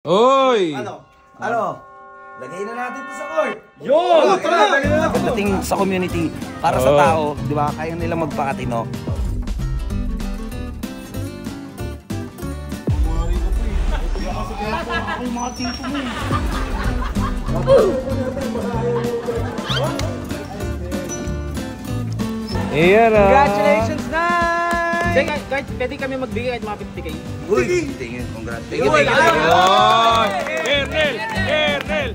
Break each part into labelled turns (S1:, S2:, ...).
S1: Oy!
S2: Ano? Lagay na natin to sa court.
S1: Yun!
S2: Pagdating sa community, para sa tao, di ba, kaya nila magpakatino.
S1: Ayan ah!
S3: Congratulations, Nay! Kahit pwede kami magbigay kahit mga 50k.
S2: Uy, tingin, congrats. Thank you.
S1: Kernel! Kernel! Kernel!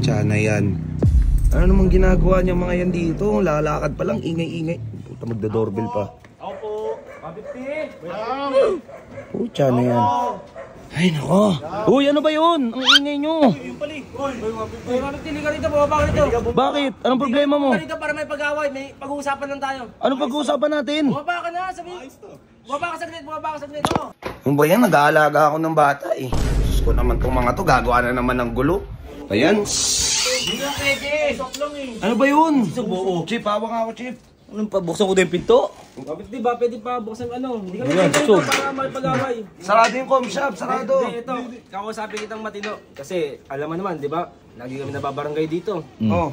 S2: Tsana yan. Ano namang ginagawa niya mga yan dito? Lalakad pa lang, ingay-ingay. Puta, magda-doorbell pa.
S3: Ako po, 50!
S2: Tsana yan. Ay, nako. Uy, ano ba yun? Ang ingay nyo.
S3: Yung pali. Uy, mabitili ka rito, bumaba ka rito.
S2: Bakit? Anong problema mo?
S3: Dito para may pag-away, may pag-uusapan lang tayo.
S2: Anong pag-uusapan natin?
S3: Bumaba ka na, sabihin. Bumaba ka saglit, oh.
S2: Yung ba yan? Nag-aalaga ako ng bata eh. Diyos ko naman itong mga to, gagawa na naman ng gulo. Ayan.
S3: Hindi na pwede, sok lang eh.
S2: Ano ba yun? Chip, hawak nga ako, Chip.
S4: Anong pa? Buksan ko din yung pinto?
S3: Di ba, pwede pa buksan ano? Hindi kami dito para may pag-away.
S2: Sarado yung com shop, sarado.
S3: Hindi, ito. Kakausapin kitang matino. Kasi, alam mo naman, di ba? Lagi kami nababarangay dito.
S2: Oh.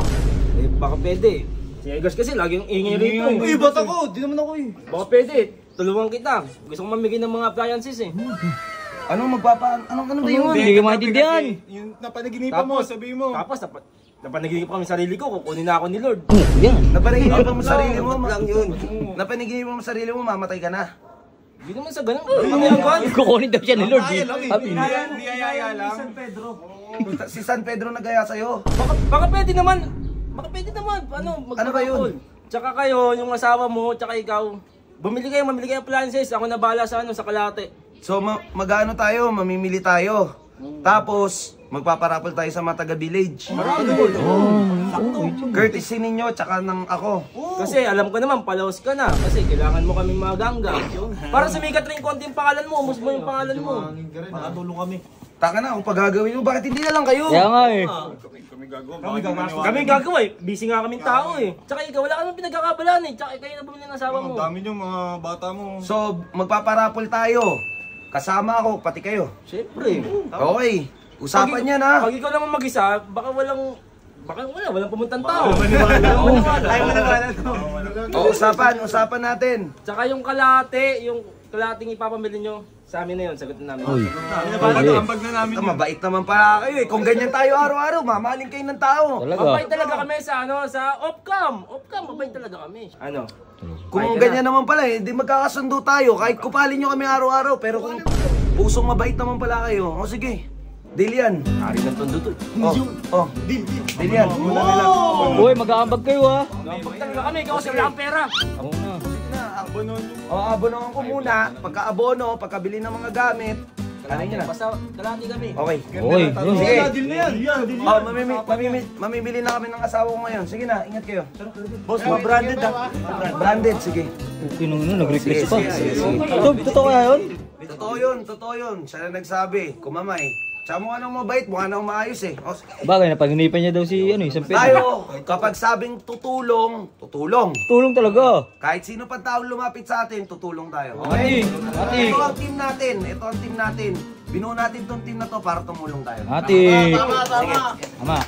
S3: Eh, baka pwede. Si Eggers kasi lagi yung ingay rito.
S4: Uy, ba't ako? Di naman ako eh.
S3: Baka pwede. Tulungan kita. Gusto kong mamigay ng mga appliances eh.
S2: Ano ba yun?
S4: Hindi ko maintindihan.
S1: Yung napanaginipan mo, sabihin mo.
S3: Tapos, napanaginip kami sarili ko. Kukunin na ako ni Lord.
S4: Yan.
S2: Napanaginipan mo sarili mo, lang yun. Napanaginipan mo sarili mo, mamatay ka na.
S3: Hindi naman sa ganun. Ano
S4: Kukunin daw siya ni Lord. Happy.
S1: Niyayaya lang.
S2: Si San Pedro nagaya sa'yo.
S3: Baka pwede naman. Ano
S2: ba yun?
S3: Tsaka kayo, yung asawa mo, tsaka ikaw. Mamili kayo appliances. Ako na bahala sa sa Kalate.
S2: So mag-ano tayo, mamimili tayo. Tapos magpaparapol tayo sa Mataga Village. Courtesy ninyo tsaka ng ako.
S3: Kasi alam ko naman, palaos ka na. Kasi kailangan mo kami magangga. Para sumikat rin konti yung pangalan mo. Umus mo yung pangalan mo.
S1: Nakatulong kami.
S2: Taka na, kung pagagawin mo, bakit hindi na lang kayo?
S4: Kaya nga eh.
S3: Kami gagawa eh. Busy nga kaming tao eh. Tsaka ikaw, wala ka naman pinagkakabalaan eh. Tsaka kayo na bumili ng asawa mo.
S1: Ang dami nyo mga bata mo.
S2: So, magpaparapol tayo. Kasama ako, pati kayo.
S3: Siyempre.
S2: Okay, usapan niya na.
S3: Pag ikaw naman mag-isa, baka walang pumuntang tao.
S2: Usapan natin.
S3: Tsaka yung kalating ipapamili nyo, sa amin na yun, sagutin namin.
S1: Ambag na namin yun.
S2: Mabait naman pala kayo eh. Kung ganyan tayo araw-araw, mamaling kayo ng tao.
S3: Mabait talaga kami sa Opcam. Mabait talaga kami. Ano?
S2: Kung ganyan naman pala eh, hindi magkakasundo tayo. Kahit kupalin nyo kami araw-araw. Pero kung pusong mabait naman pala kayo, o sige, deal yan.
S3: Ari ng tondo to.
S2: Deal yan.
S4: Uy, mag-aambag kayo ha.
S3: Mabait talaga kami, ikaw kasi wala kang pera.
S2: Abonohan ko muna. Pagka-abono, pagkabili ng mga gamit. Ano nyo na?
S3: Basta kalati kami.
S2: Okay.
S4: Uy,
S2: Sige.
S1: Deal na yan.
S2: Mamimili na kami ng asawa ko ngayon. Sige na, ingat kayo.
S1: Boss, mga branded ah.
S2: Branded, sige.
S4: Okay nung nag-request pa.
S2: Sige.
S4: Totoo kaya yun?
S2: Totoo yun. Siya na nagsabi. Kumamay. Tsaka mukha nang mabait, mukha nang maayos eh.
S4: Bagay, napaginipan niya daw si San Pedro.
S2: Tayo, kapag sabing tutulong.
S4: Tulong talaga.
S2: Kahit sino pa tao lumapit sa atin, tutulong tayo.
S4: Ati.
S2: Ito ang team natin. Binuo natin tong team na to para tumulong tayo.
S4: Ati.
S2: Tama.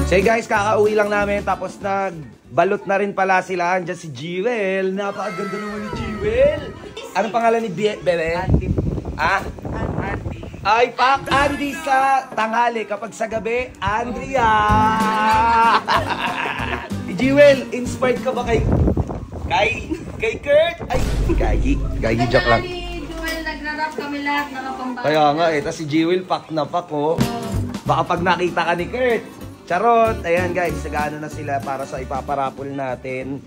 S2: Sige guys, kakauwi lang namin tapos nagbalot na rin pala sila. Andiyan si Jewel. Napakaganda naman ni Jewel. Anong pangalan ni Bebe? Andy. Ay, Pak Andy sa tanghali. Kapag sa gabi, Andrea. Jewel, inspired ka ba kay Kurt? Ay, Gagi, joke lang.
S5: Jewel, nagra-rap kami lahat, nakapambata.
S2: Kaya nga eh, tas si Jewel, pak na pak oh. Baka pag nakita ka ni Kurt. Charot! Ayan guys, nag-ano na sila para sa ipaparapol natin.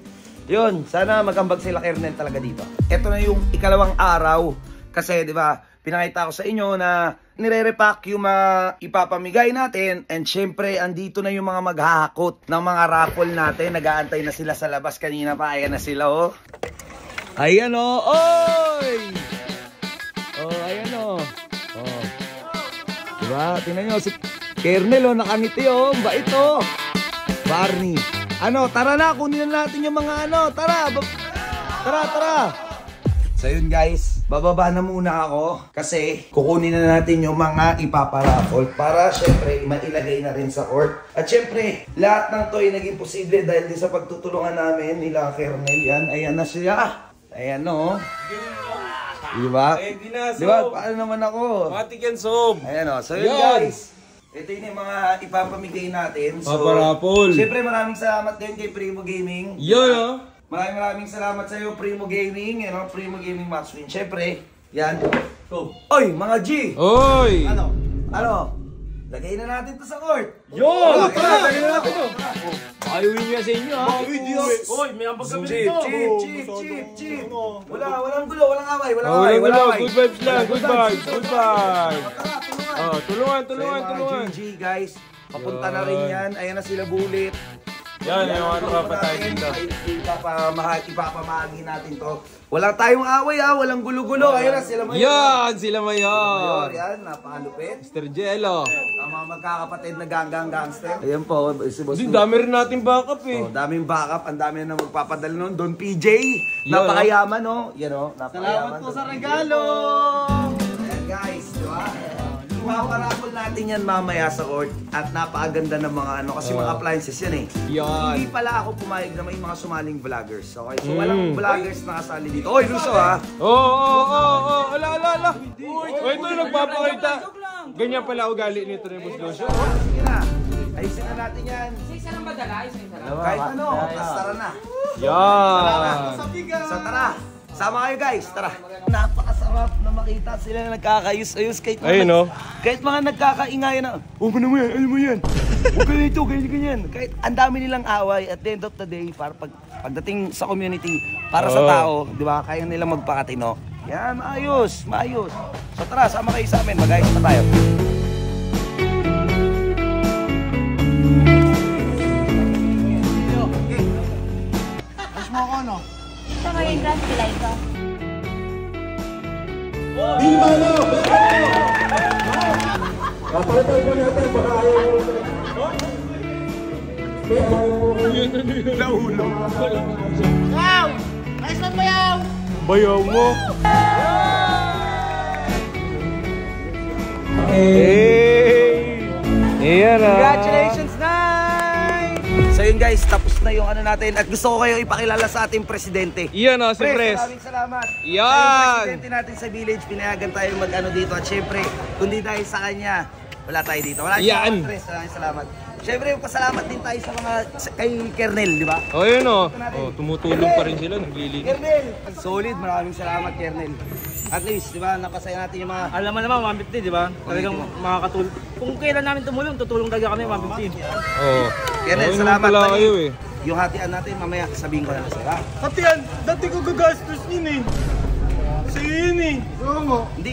S2: Yun, sana magambag sila Kernel talaga dito. Ito na yung ikalawang araw. Kasi di ba, pinakita ko sa inyo na nire-repack yung mga ipapamigay natin. And syempre, andito na yung mga maghahakot ng mga raffle natin. Nag-aantay na sila sa labas kanina pa. Ayan na sila oh. Ayan oh. Oy! Oh, ayan oh. Oh. Diba? Tingnan nyo si Kernel oh, nakangiti oh. Bait oh. Barney. Ano, tara na. Kunin na natin yung mga ano. Tara. So yun guys. bababa na muna ako kasi kukunin na natin yung mga ipaparaffle para syempre mailagay na rin sa court. At syempre, lahat ng to ay naging posible dahil din sa pagtutulungan namin nila Kernel. Yan, ayan na siya. Ayan no. Diba? Diba? Paano naman ako?
S1: Matik yan, Sob.
S2: Ayan o. So yun guys. Ito yun yung mga ipapamigay natin. So,
S1: Paparapol.
S2: syempre maraming salamat din kay Primo Gaming.
S1: Yun, oh.
S2: Maraming salamat sa iyo, Primo Gaming. You know, Primo Gaming Match Win. Syempre, yan. So, oy, mga G!
S1: Oy!
S2: Ano? Lagay na natin to sa court.
S3: Yun!
S2: Lagay na natin to.
S3: Ayuin nyo yan sa inyo ha. Oy, may ambag kami dito.
S2: Chip. Walang gulo, walang away, walang
S1: Oh,
S2: away.
S1: wala, good vibes lang, good vibes, good vibes. Oh, tulungan.
S2: GG guys. Papunta na rin yan. Ayan na sila bulit.
S1: Yan, yung mga tropa tayo dito.
S2: Ipapamahagi natin to. Walang tayong away ha, walang gulo-gulo. Ayan na sila mayor.
S1: Yan, sila
S2: Mayor,
S1: mayor.
S2: yan, napakalupit.
S1: Mr. Jello.
S2: Ang mga magkakapatid na gangster. Ayan po, si Boss.
S1: Hindi, dami rin natin backup eh.
S2: Oh, daming backup, ang dami na magpapadala nun. Don PJ,
S1: Yun,
S2: napakayaman no. Yan o, napakayaman.
S1: Salamat po sa regalo.
S2: Ayan guys, di ba? Ipaparapol natin yan mamaya sa court at napakaganda ng mga ano kasi mga appliances yan eh.
S1: Yan.
S2: Hindi pala ako pumayag na may mga sumaling vloggers. Okay, so walang vloggers na kasali dito. Oy, Luso ha.
S1: Oo. Ala. Uy, ito yung nagpapakita. Ganyan pala ugali nito ni Boss Lucio.
S2: Sige na, ayusin na natin yan.
S5: Isa lang ba dala? Isa lang.
S2: Kahit ano, tas tara na.
S1: Yan.
S2: So tara, sama kayo guys, tara. Napakasarap na makita sila na nagkakayus-ayus kahit mga nagkakaingayan na, oh ano mo yan, alam mo yan. Huwag ganito, ganyan. Kahit ang dami nilang away at the end of the day, para pagdating sa community, para sa tao, di ba, kaya nilang magpakatino. Yan, maayos. So tara, sama kayo sa amin, mag-ayos na tayo.
S5: Ito maging grand pilay ko.
S1: Bayaw mo. Hey! Iyan ah.
S2: Congratulations, Nay! So yun guys, tapos na yung ano natin at gusto ko kayo ipakilala sa ating presidente.
S1: Iyan ah, si Pres.
S2: Maraming salamat.
S1: Yan!
S2: Yung presidente natin sa village, pinayagan tayo mag-ano dito at syempre, kundi dahil sa kanya, wala tayo dito. Maraming
S1: Yan!
S2: salamat, Pres. Maraming salamat. Syempre, pasalamat din tayo sa mga, kay Kernel, di ba?
S1: Oh, yun oh. Oh, tumutulong pa rin sila, naglilinis.
S2: Kernel! Solid, maraming salamat, Kernel. At least, di ba, napasaya natin yung mga...
S3: Alam mo naman, 150, di ba? Talagang makakatulong. Kung kailan namin tumulong, tutulong talaga kami, 150.
S1: Oh.
S2: Kernel,
S1: Oh,
S2: salamat.
S1: pala
S2: Dali.
S1: kayo eh.
S2: Yung hatian natin, mamaya sabihin ko na sa iba.
S1: Hatian, dati ko gagastos yun eh. Sige yun eh.
S2: Hindi,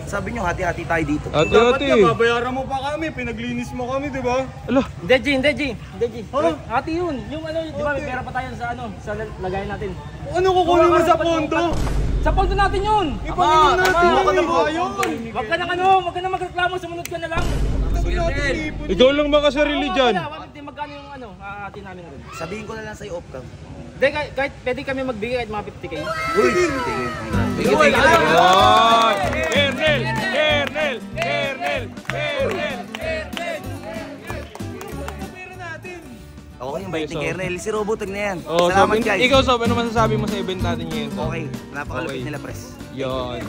S2: sabi nyo, hati-hati tayo dito.
S1: Hati-hati.
S6: Babayaran mo pa kami, pinaglinis mo kami, di ba?
S1: Ala.
S3: Hindi, G. Hati yun. Yung ano, di ba, may pera pa tayo sa ano, sa lagayan natin.
S6: Ano kukunin mo sa pondo?
S3: Sa pondo natin yun!
S6: Ipanginin natin
S3: Tama.
S6: yung ayaw.
S3: Wag ka na magreklamo, sumunod ka na lang.
S1: Ikaw lang ba kasarili dyan?
S3: 150, magkano yung ano, hati namin rin.
S2: Sabihin ko na lang sa'yo, off cam.
S3: Hindi, kahit pwede kami magbigay kahit mga 50k.
S2: Uy! Tingin.
S1: Ay! Kernel!
S2: Okay, yung bait ni Kernel. Si Robotag na yan.
S1: Oh,
S2: Salamat
S1: Sob,
S2: guys.
S1: ikaw Sob, ano masasabi mo sa event natin ngayon Sob?
S2: Okay, napakalupit
S1: Okay.
S2: nila, pres.
S1: Yan.